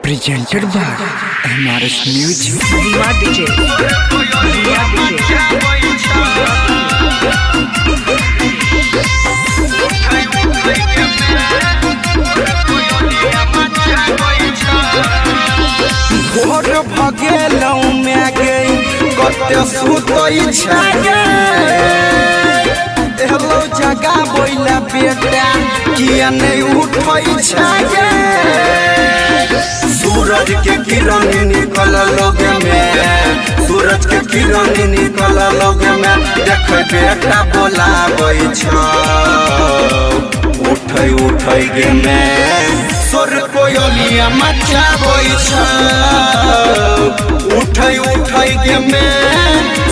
presented by MRS Music. Dima DJ. भोर भगेलौं में गई कते सुतई छागे एहलो जगा बोइला बेटा किया नहीं उठई छागे सूरज के किरण निकल लोग में सूरज के किरण निकल लोग में देख बेटा बोलाबै छ उठै उठै गे में सोर कोयलिया मचाबै छ उठै उठै गे में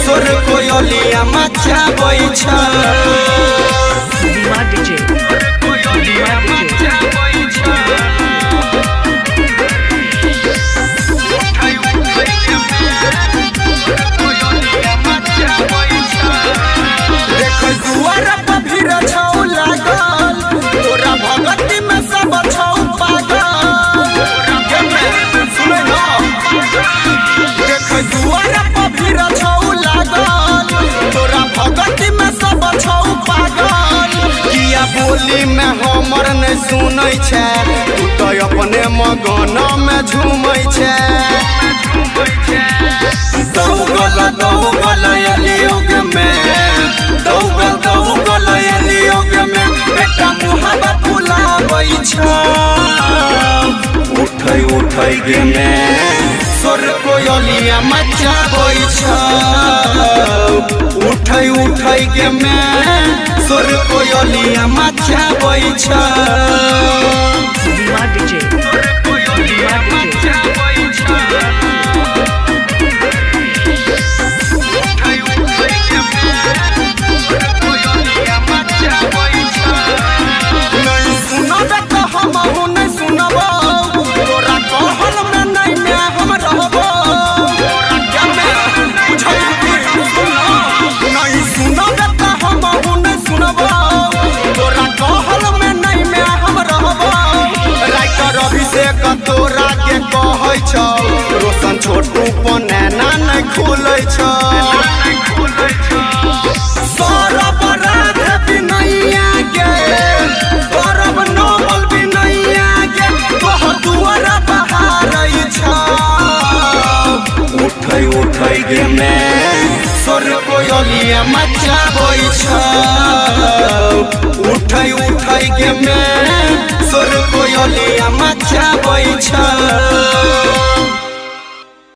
सोर कोयलिया मचाबै छ Dima DJ. Dima DJ. देख दुआर पर भीड़ छौ लागल तोरा भगती में सब छौ पागल सुनै न देख दुआर पर भीड़ छौ लागल तोरा भगती में सब छौ पागल किया बोली में हमर नहीं सुनै छै तू तो अपने मगन में झूमै छै दौगल एलियोग में दौगल एलियोग में बेटा मुहाबा फुलाबै छ उठै उठै गे में सोर कोयलिया मचाबै छ उठै उठै गे में सोर कोयलिया मचाबै छ Dima DJ. Dima DJ. नहीं सुनबे तो हमहु नहीं सुनबो तोरा कहल में नहीं में हम रहबो नहीं सुनबे तो हमहु नहीं सुनबो तोरा कहल में नहीं में हम रहबो राइटर अभिषेक तोरा के कहै छौ रोशन छोटू पनेना नहीं खुलै छौ सौरभ राधे बिनैया गे गौरव नोबल बिनैया गे तोहर दुआर बहारै छ उठै उठै गे में सोर कोयलिया मचाबै छ उठै उठै गे में